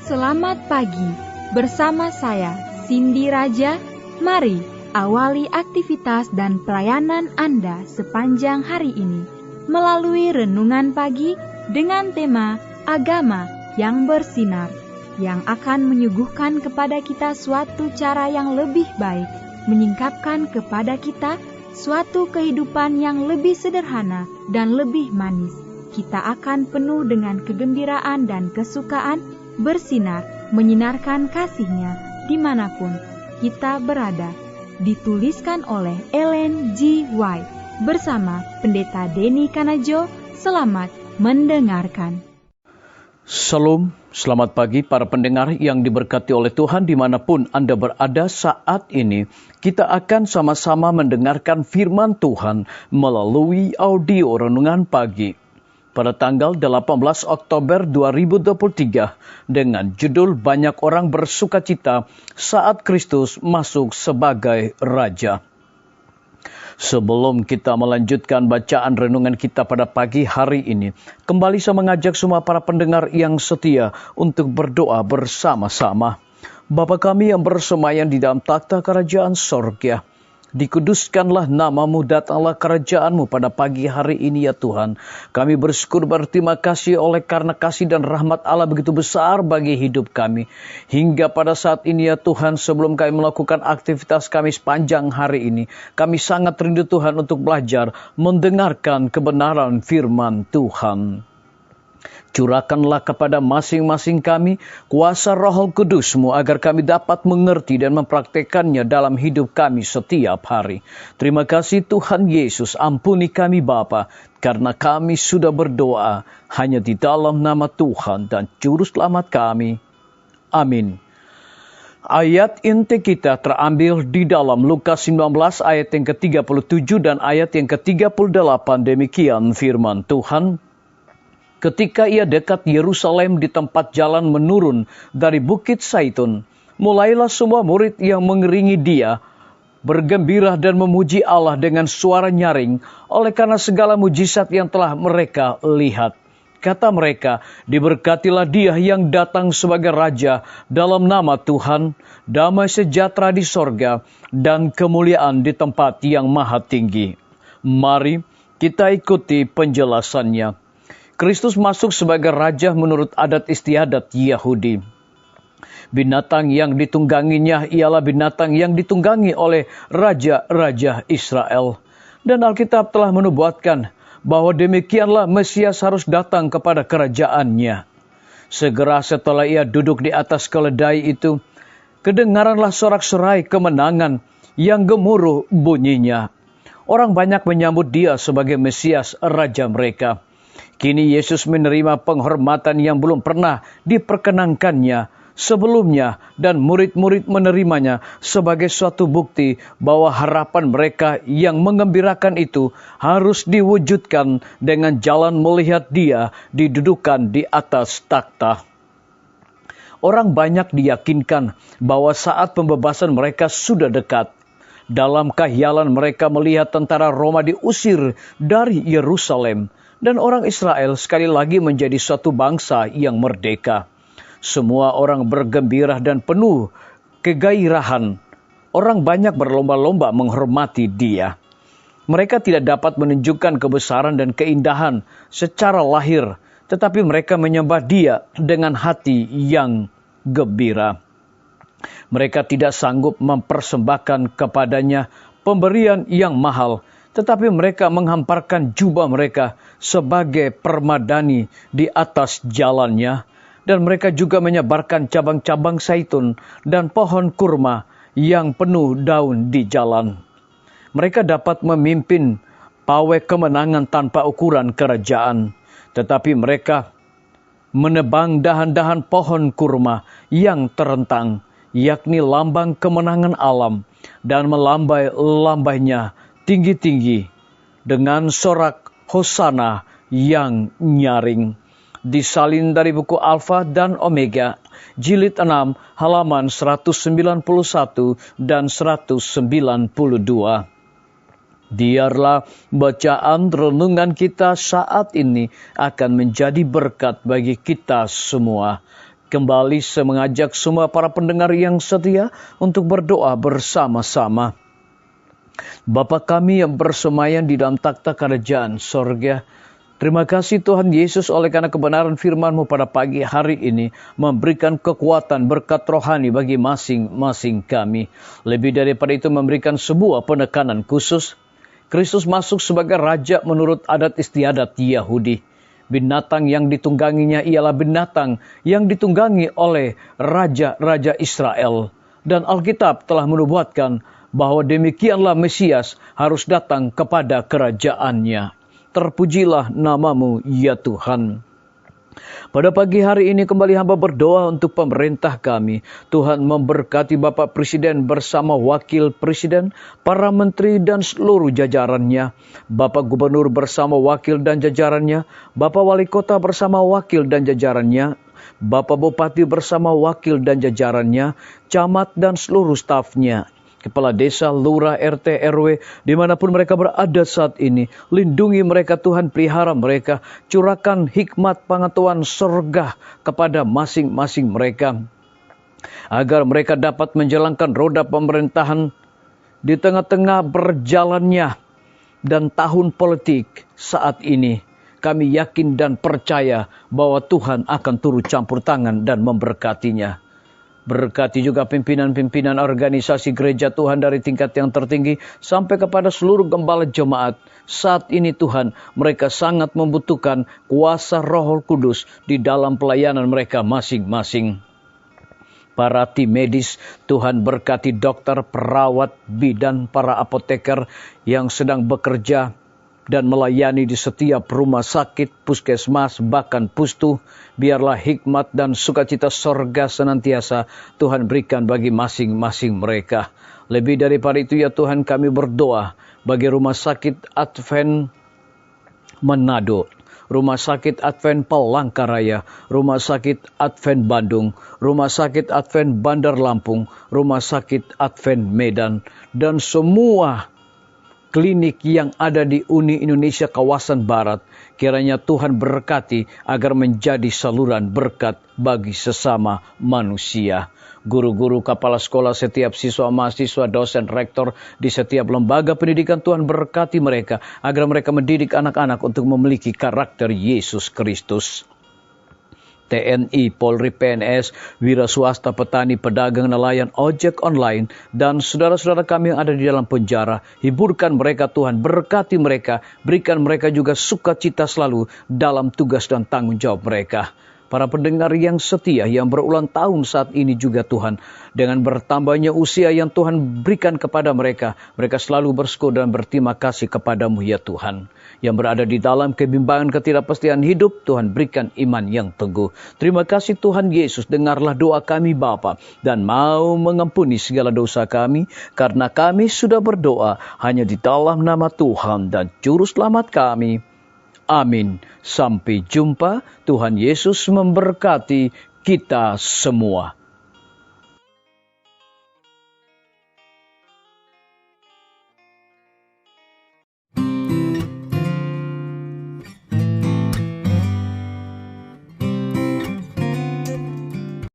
Selamat pagi, bersama saya Cindy Raja. Mari awali aktivitas dan pelayanan Anda sepanjang hari ini melalui renungan pagi dengan tema Agama yang Bersinar, yang akan menyuguhkan kepada kita suatu cara yang lebih baik, menyingkapkan kepada kita suatu kehidupan yang lebih sederhana dan lebih manis. Kita akan penuh dengan kegembiraan dan kesukaan, bersinar, menyinarkan kasih-Nya dimanapun kita berada. Dituliskan oleh Ellen G. White bersama Pendeta Denny Kanajo. Selamat mendengarkan. Salam, selamat pagi para pendengar yang diberkati oleh Tuhan dimanapun Anda berada saat ini. Kita akan sama-sama mendengarkan firman Tuhan melalui audio renungan pagi pada tanggal 18 Oktober 2023 dengan judul Banyak Orang Bersukacita Saat Kristus Masuk Sebagai Raja. Sebelum kita melanjutkan bacaan renungan kita pada pagi hari ini, kembali saya mengajak semua para pendengar yang setia untuk berdoa bersama-sama. Bapa kami yang bersemayam di dalam takhta kerajaan sorga, dikuduskanlah nama-Mu, datanglah kerajaan-Mu pada pagi hari ini ya Tuhan. Kami bersyukur berterima kasih oleh karena kasih dan rahmat Allah begitu besar bagi hidup kami. Hingga pada saat ini ya Tuhan, sebelum kami melakukan aktivitas kami sepanjang hari ini, kami sangat rindu Tuhan untuk belajar mendengarkan kebenaran firman Tuhan. Curahkanlah kepada masing-masing kami kuasa Roh Kudus-Mu agar kami dapat mengerti dan mempraktekannya dalam hidup kami setiap hari. Terima kasih Tuhan Yesus, ampuni kami Bapa, karena kami sudah berdoa hanya di dalam nama Tuhan dan Juru Selamat kami. Amin. Ayat inti kita terambil di dalam Lukas 19 ayat yang ke-37 dan ayat yang ke-38. Demikian firman Tuhan. Ketika ia dekat Yerusalem di tempat jalan menurun dari Bukit Zaitun, mulailah semua murid yang mengiringi dia bergembira dan memuji Allah dengan suara nyaring oleh karena segala mujizat yang telah mereka lihat. Kata mereka, diberkatilah dia yang datang sebagai Raja dalam nama Tuhan, damai sejahtera di sorga dan kemuliaan di tempat yang maha tinggi. Mari kita ikuti penjelasannya. Kristus masuk sebagai Raja menurut adat istiadat Yahudi. Binatang yang ditungganginya ialah binatang yang ditunggangi oleh raja-raja Israel. Dan Alkitab telah menubuatkan bahwa demikianlah Mesias harus datang kepada kerajaannya. Segera setelah ia duduk di atas keledai itu, kedengaranlah sorak-sorai kemenangan yang gemuruh bunyinya. Orang banyak menyambut dia sebagai Mesias, Raja mereka. Kini Yesus menerima penghormatan yang belum pernah diperkenankannya sebelumnya dan murid-murid menerimanya sebagai suatu bukti bahwa harapan mereka yang menggembirakan itu harus diwujudkan dengan jalan melihat dia didudukan di atas takhta. Orang banyak diyakinkan bahwa saat pembebasan mereka sudah dekat. Dalam khayalan mereka melihat tentara Roma diusir dari Yerusalem. Dan orang Israel sekali lagi menjadi suatu bangsa yang merdeka. Semua orang bergembira dan penuh kegairahan. Orang banyak berlomba-lomba menghormati dia. Mereka tidak dapat menunjukkan kebesaran dan keindahan secara lahir, tetapi mereka menyembah dia dengan hati yang gembira. Mereka tidak sanggup mempersembahkan kepadanya pemberian yang mahal, tetapi mereka menghamparkan jubah mereka sebagai permadani di atas jalannya. Dan mereka juga menyebarkan cabang-cabang zaitun dan pohon kurma yang penuh daun di jalan. Mereka dapat memimpin pawai kemenangan tanpa ukuran kerajaan. Tetapi mereka menebang dahan-dahan pohon kurma yang terentang, yakni lambang kemenangan alam, dan melambai-lambainya tinggi-tinggi dengan sorak Hosana yang nyaring. Disalin dari buku Alfa dan Omega, jilid 6, halaman 191 dan 192. Biarlah bacaan renungan kita saat ini akan menjadi berkat bagi kita semua. Kembali saya mengajak semua para pendengar yang setia untuk berdoa bersama-sama. Bapa kami yang bersemayam di dalam takhta kerajaan sorga, terima kasih Tuhan Yesus oleh karena kebenaran firman-Mu pada pagi hari ini memberikan kekuatan berkat rohani bagi masing-masing kami. Lebih daripada itu memberikan sebuah penekanan khusus. Kristus masuk sebagai Raja menurut adat istiadat Yahudi. Binatang yang ditungganginya ialah binatang yang ditunggangi oleh Raja-Raja Israel. Dan Alkitab telah menubuatkan bahwa demikianlah Mesias harus datang kepada kerajaannya. Terpujilah nama-Mu ya Tuhan. Pada pagi hari ini kembali hamba berdoa untuk pemerintah kami. Tuhan memberkati Bapak Presiden bersama Wakil Presiden, para menteri dan seluruh jajarannya. Bapak Gubernur bersama wakil dan jajarannya. Bapak Wali Kota bersama wakil dan jajarannya. Bapak Bupati bersama wakil dan jajarannya. Camat dan seluruh stafnya. Kepala desa, lurah, RT, RW, dimanapun mereka berada saat ini. Lindungi mereka Tuhan, pelihara mereka. Curahkan hikmat pengetahuan surga kepada masing-masing mereka. Agar mereka dapat menjalankan roda pemerintahan di tengah-tengah berjalannya dan tahun politik saat ini. Kami yakin dan percaya bahwa Tuhan akan turut campur tangan dan memberkatinya. Berkati juga pimpinan-pimpinan organisasi gereja Tuhan dari tingkat yang tertinggi sampai kepada seluruh gembala jemaat. Saat ini Tuhan, mereka sangat membutuhkan kuasa Roh Kudus di dalam pelayanan mereka masing-masing. Para tim medis, Tuhan berkati dokter, perawat, bidan, para apoteker yang sedang bekerja dan melayani di setiap rumah sakit, puskesmas, bahkan pustu. Biarlah hikmat dan sukacita sorga senantiasa Tuhan berikan bagi masing-masing mereka. Lebih daripada itu ya Tuhan, kami berdoa bagi Rumah Sakit Advent Manado, Rumah Sakit Advent Palangkaraya, Rumah Sakit Advent Bandung, Rumah Sakit Advent Bandar Lampung, Rumah Sakit Advent Medan, dan semua klinik yang ada di Uni Indonesia kawasan Barat. Kiranya Tuhan berkati agar menjadi saluran berkat bagi sesama manusia. Guru-guru, kepala sekolah, setiap siswa, mahasiswa, dosen, rektor di setiap lembaga pendidikan, Tuhan berkati mereka agar mereka mendidik anak-anak untuk memiliki karakter Yesus Kristus. TNI, Polri, PNS, wira swasta, petani, pedagang, nelayan, ojek online, dan saudara-saudara kami yang ada di dalam penjara. Hiburkan mereka Tuhan, berkati mereka, berikan mereka juga sukacita selalu dalam tugas dan tanggung jawab mereka. Para pendengar yang setia yang berulang tahun saat ini juga Tuhan, dengan bertambahnya usia yang Tuhan berikan kepada mereka, mereka selalu bersyukur dan berterima kasih kepadamu ya Tuhan. Yang berada di dalam kebimbangan ketidakpastian hidup, Tuhan berikan iman yang teguh. Terima kasih Tuhan Yesus, dengarlah doa kami Bapa, dan mau mengampuni segala dosa kami, karena kami sudah berdoa hanya di dalam nama Tuhan dan Juru Selamat kami. Amin. Sampai jumpa. Tuhan Yesus memberkati kita semua.